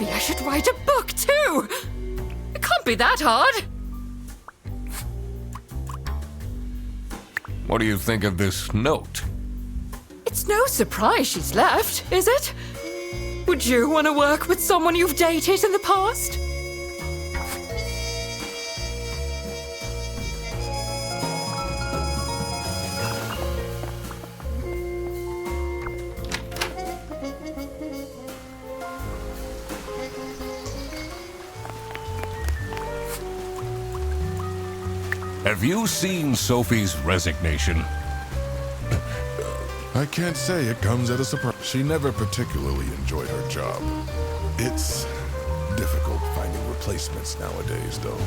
Maybe I should write a book, too! It can't be that hard! What do you think of this note? It's no surprise she's left, is it? Would you want to work with someone you've dated in the past? Have you seen Sophie's resignation? I can't say it comes at a surprise. She never particularly enjoyed her job. It's difficult finding replacements nowadays, though.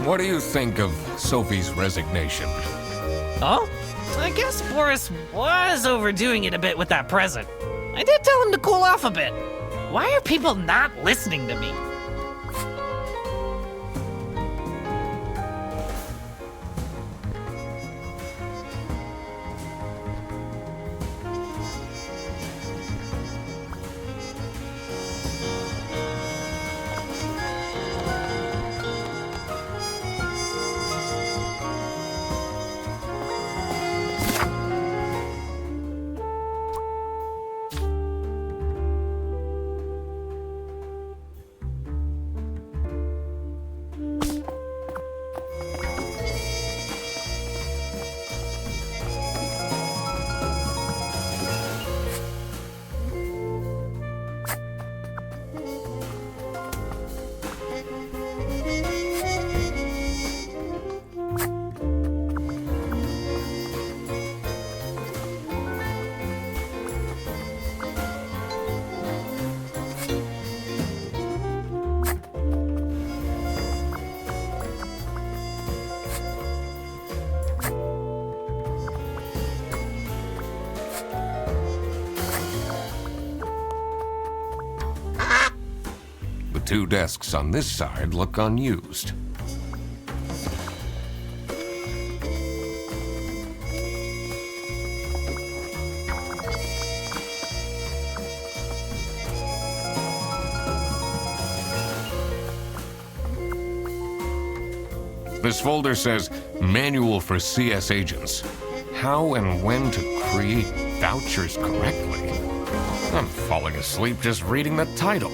What do you think of Sophie's resignation? Oh? I guess Boris was overdoing it a bit with that present. I did tell him to cool off a bit. Why are people not listening to me? The two desks on this side look unused. This folder says Manual for CS Agents. How and when to create vouchers correctly. I'm falling asleep just reading the title.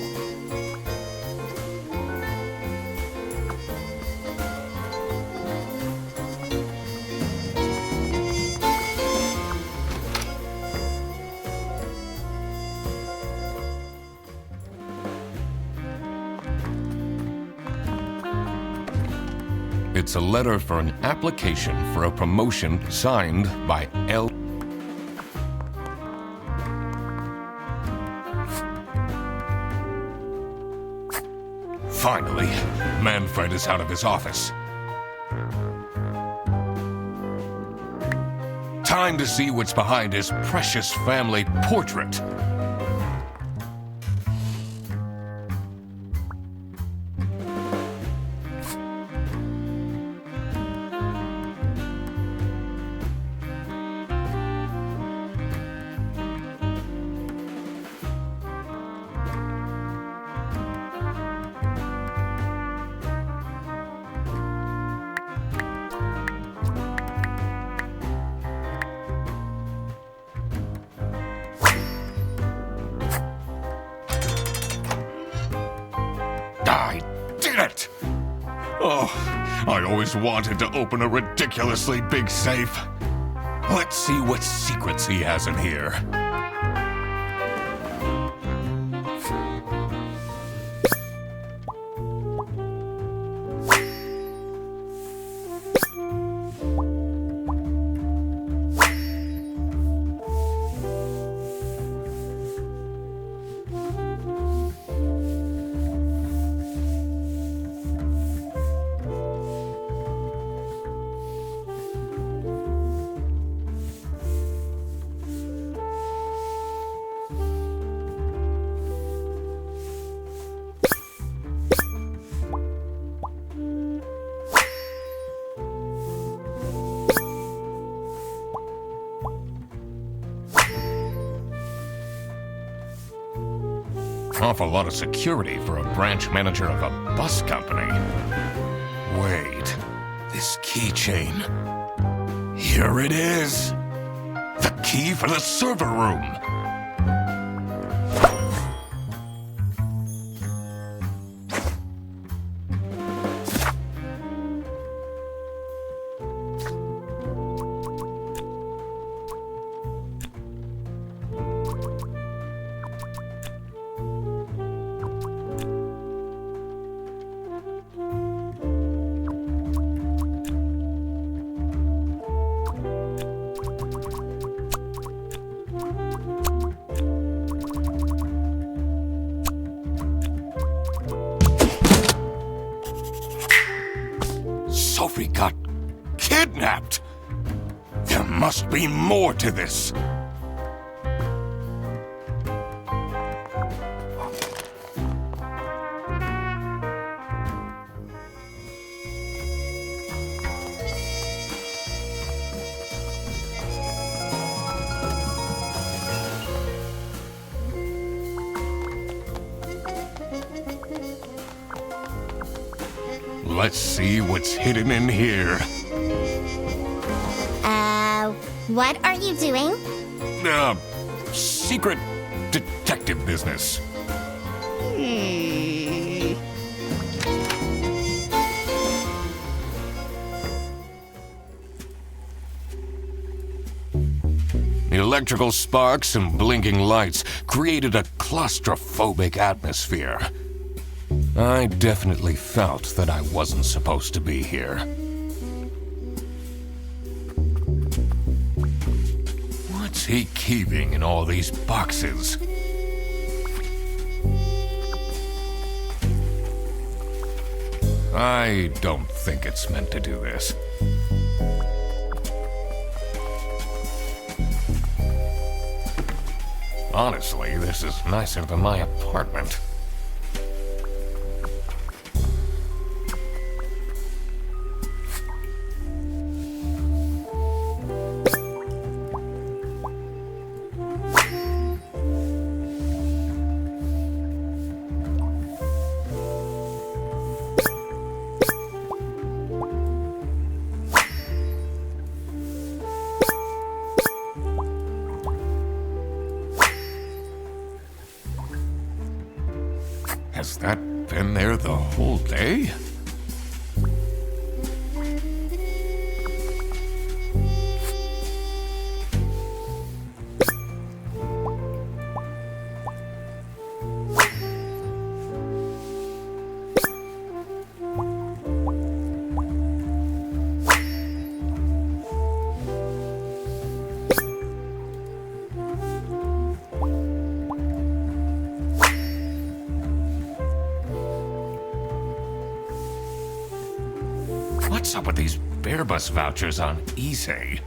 It's a letter for an application for a promotion signed by L. Finally, Manfred is out of his office. Time to see what's behind his precious family portrait. I did it! Oh, I always wanted to open a ridiculously big safe. Let's see what secrets he has in here. Awful lot of security for a branch manager of a bus company. Wait, this keychain. Here it is. The key for the server room. Sophie got kidnapped. There must be more to this. Let's see what's hidden in here. What are you doing? Secret detective business. The electrical sparks and blinking lights created a claustrophobic atmosphere. I definitely felt that I wasn't supposed to be here. What's he keeping in all these boxes? I don't think it's meant to do this. Honestly, this is nicer than my apartment. Has that been there the whole day? What's up with these bear bus vouchers on eBay?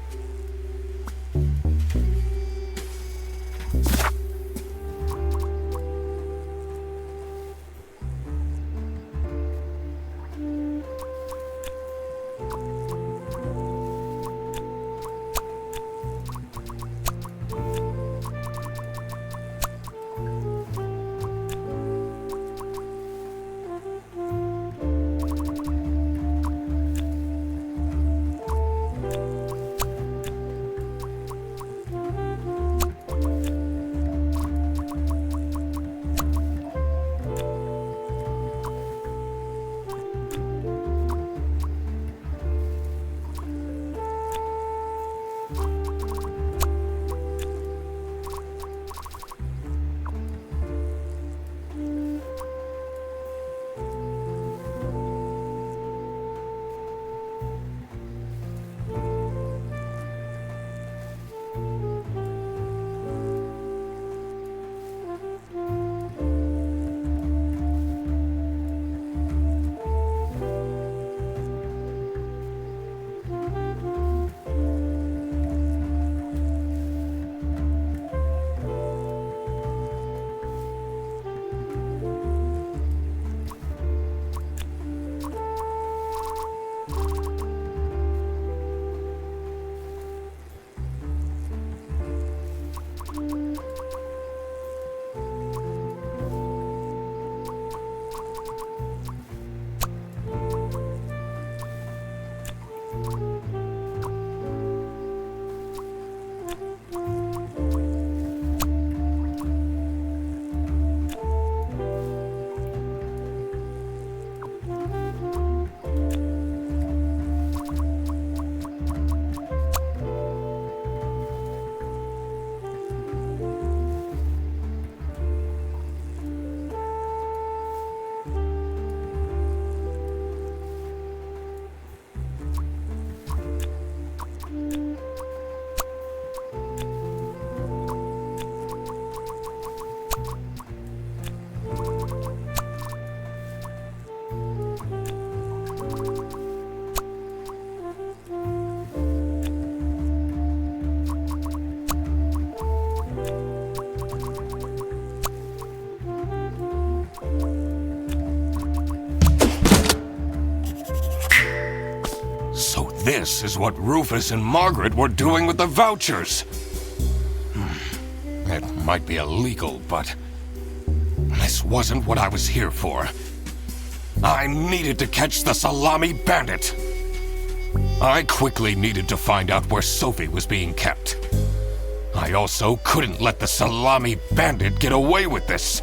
this is what Rufus and Margaret were doing with the vouchers. It might be illegal, but this wasn't what I was here for. I needed to catch the Salami Bandit. I quickly needed to find out where Sophie was being kept. I also couldn't let the Salami Bandit get away with this.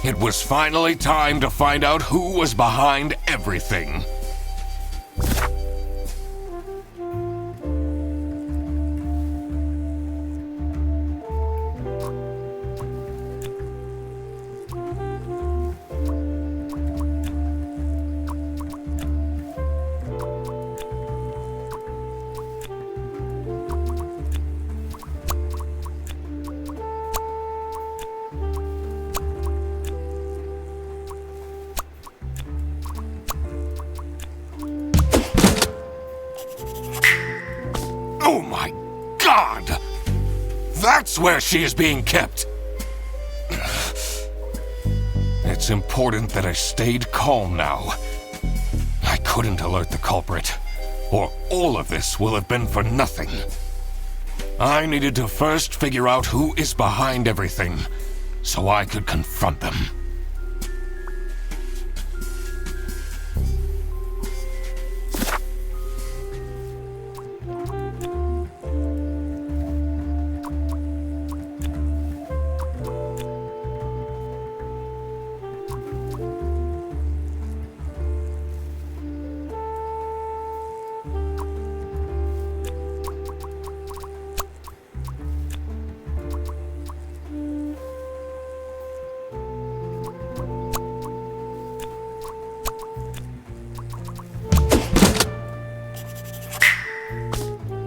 It was finally time to find out who was behind everything. Oh my God! That's where she is being kept! It's important that I stayed calm now. I couldn't alert the culprit, or all of this will have been for nothing. I needed to first figure out who is behind everything, so I could confront them.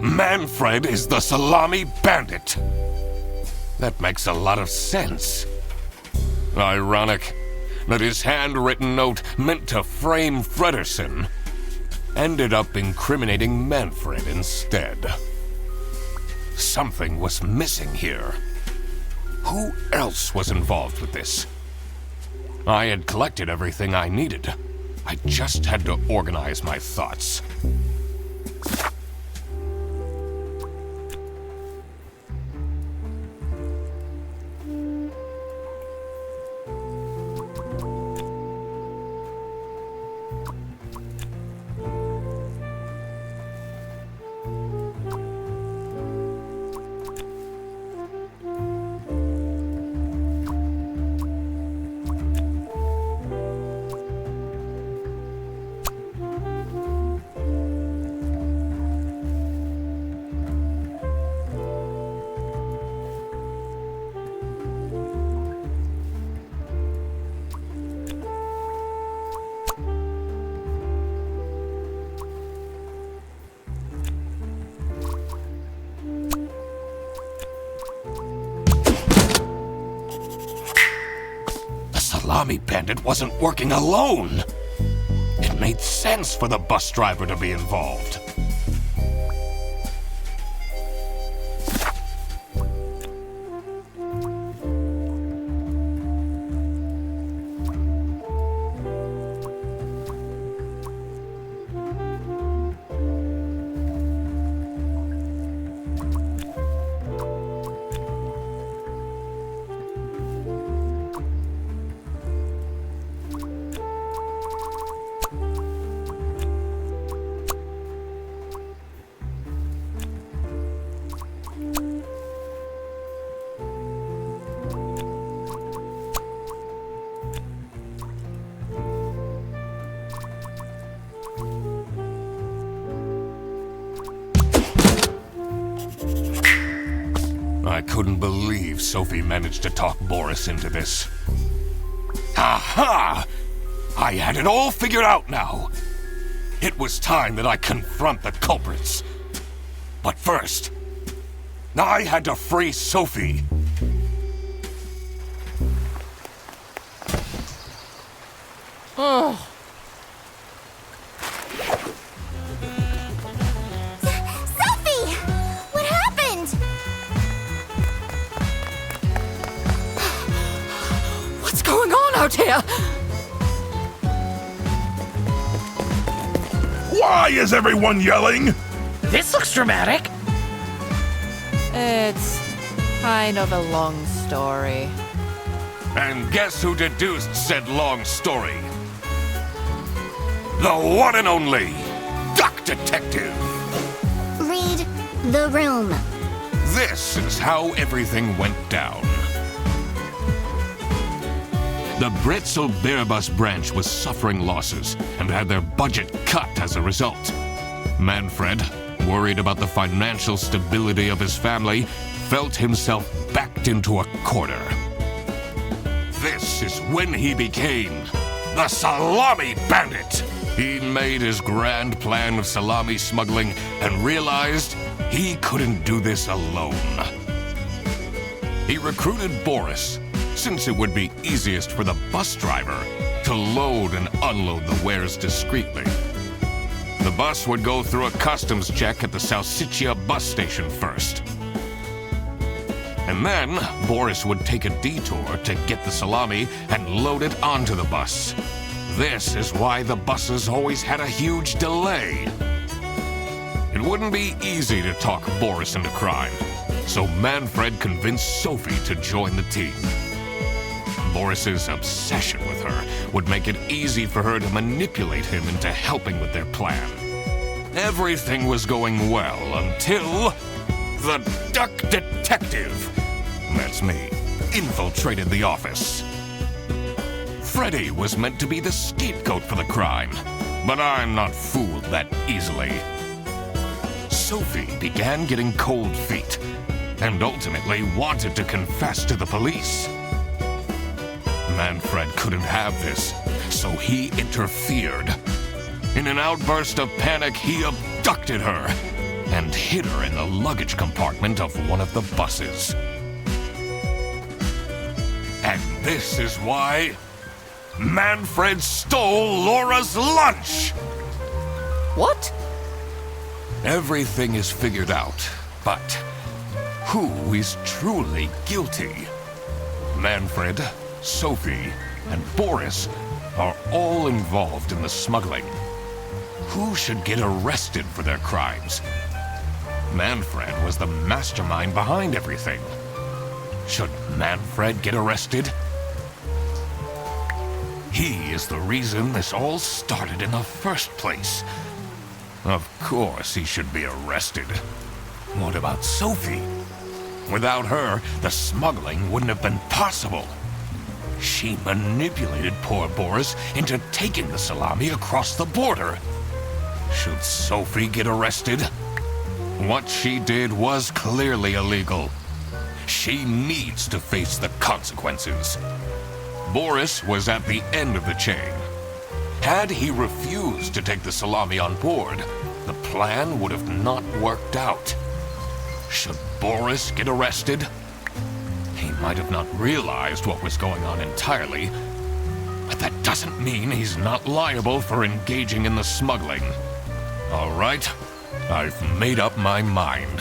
Manfred is the Salami Bandit. That makes a lot of sense. Ironic that his handwritten note meant to frame Fredersen ended up incriminating Manfred instead. Something was missing here. Who else was involved with this? I had collected everything I needed. I just had to organize my thoughts. Salami Bandit wasn't working alone. It made sense for the bus driver to be involved. I couldn't believe Sophie managed to talk Boris into this. Aha! I had it all figured out now. It was time that I confront the culprits. But first, I had to free Sophie. Oh. Sophie! What happened? What's going on out here? Why is everyone yelling? This looks dramatic. It's kind of a long story. And guess who deduced said long story? The one and only Duck Detective. Read the room. This is how everything went down. The Bretzel Bearbus branch was suffering losses and had their budget cut as a result. Manfred, worried about the financial stability of his family, felt himself backed into a corner. This is when he became the Salami Bandit. He made his grand plan of salami smuggling and realized he couldn't do this alone. He recruited Boris, since it would be easiest for the bus driver to load and unload the wares discreetly. The bus would go through a customs check at the Salsiccia bus station first. And then Boris would take a detour to get the salami and load it onto the bus. This is why the buses always had a huge delay. It wouldn't be easy to talk Boris into crime, so Manfred convinced Sophie to join the team. Boris's obsession with her would make it easy for her to manipulate him into helping with their plan. Everything was going well until the Duck Detective, that's me, infiltrated the office. Freddy was meant to be the scapegoat for the crime, but I'm not fooled that easily. Sophie began getting cold feet and ultimately wanted to confess to the police. Manfred couldn't have this, so he interfered. In an outburst of panic, he abducted her and hid her in the luggage compartment of one of the buses. And this is why Manfred stole Laura's lunch! What? Everything is figured out, but who is truly guilty? Manfred, Sophie, and Boris are all involved in the smuggling. Who should get arrested for their crimes? Manfred was the mastermind behind everything. Should Manfred get arrested? He is the reason this all started in the first place. Of course he should be arrested. What about Sophie? Without her, the smuggling wouldn't have been possible. She manipulated poor Boris into taking the salami across the border. Should Sophie get arrested? What she did was clearly illegal. She needs to face the consequences. Boris was at the end of the chain. Had he refused to take the salami on board, the plan would have not worked out. Should Boris get arrested? He might have not realized what was going on entirely, but that doesn't mean he's not liable for engaging in the smuggling. All right, I've made up my mind.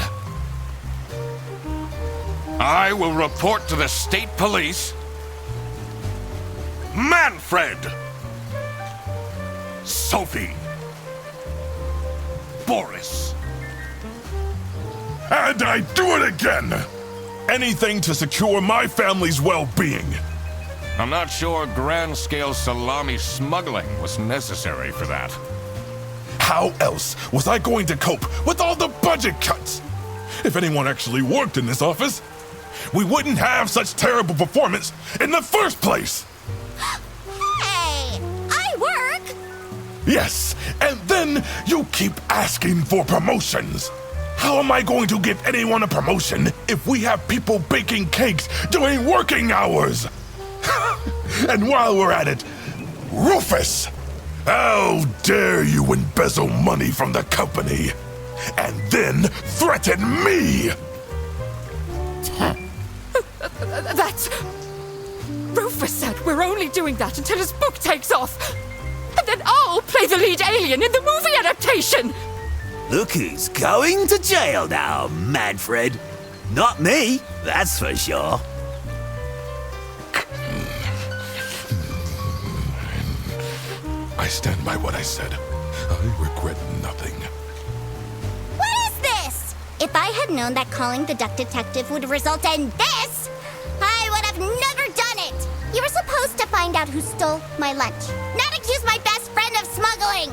I will report to the state police. Manfred! Sophie! Boris! And I do it again! Anything to secure my family's well-being. I'm not sure grand-scale salami smuggling was necessary for that. How else was I going to cope with all the budget cuts? If anyone actually worked in this office, we wouldn't have such terrible performance in the first place! Hey! I work! Yes, and then you keep asking for promotions. How am I going to give anyone a promotion if we have people baking cakes during working hours? And while we're at it, Rufus! How dare you embezzle money from the company and then threaten me? That's... Rufus said we're only doing that until his book takes off. And then I'll play the lead alien in the movie adaptation. Look who's going to jail now, Manfred. Not me, that's for sure. I stand by what I said. I regret nothing. What is this? If I had known that calling the duck detective would result in this, I would have never done it. You were supposed to find out who stole my lunch, not accuse my best friend of smuggling.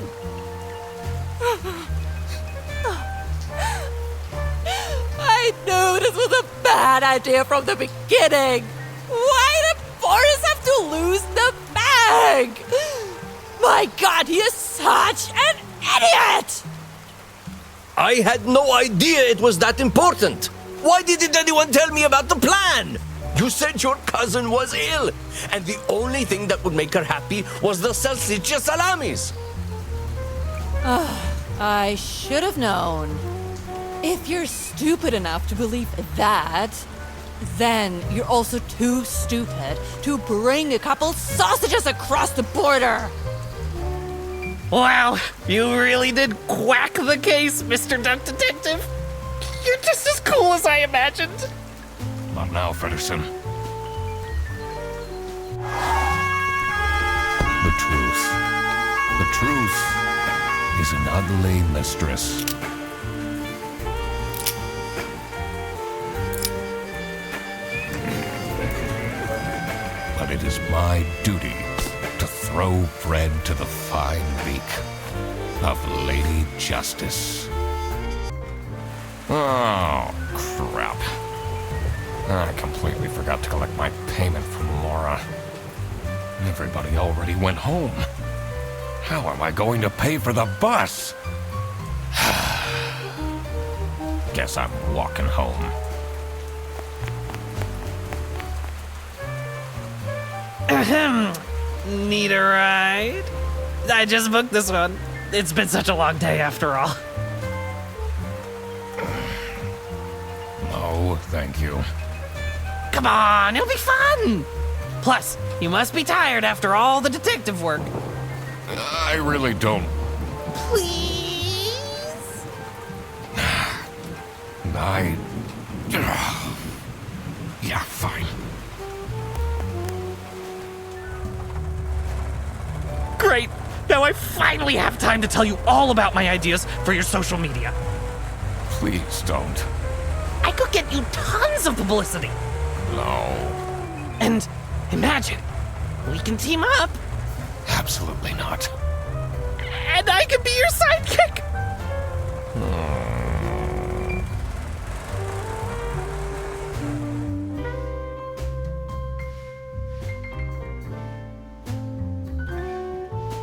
I knew this was a bad idea from the beginning. Why did Boris have to lose the bag? My God, he is such an idiot! I had no idea it was that important. Why didn't anyone tell me about the plan? You said your cousin was ill, and the only thing that would make her happy was the Secret Salamis. I should have known. If you're stupid enough to believe that, then you're also too stupid to bring a couple sausages across the border. Wow, you really did quack the case, Mr. Duck Detective. You're just as cool as I imagined. Not now, Fredderson. The truth. The truth is an ugly mistress. But it is my duty to throw bread to the fine beak of Lady Justice. Oh, crap. I completely forgot to collect my payment from Laura. Everybody already went home. How am I going to pay for the bus? Guess I'm walking home. Ahem. Need a ride? I just booked this one. It's been such a long day after all. No, thank you. Come on, it'll be fun! Plus, you must be tired after all the detective work. I really don't. Please? Yeah, fine. Great! Now I finally have time to tell you all about my ideas for your social media. Please don't. I could get you tons of publicity. No. And imagine, we can team up, Absolutely not. and I can be your sidekick. Hmm.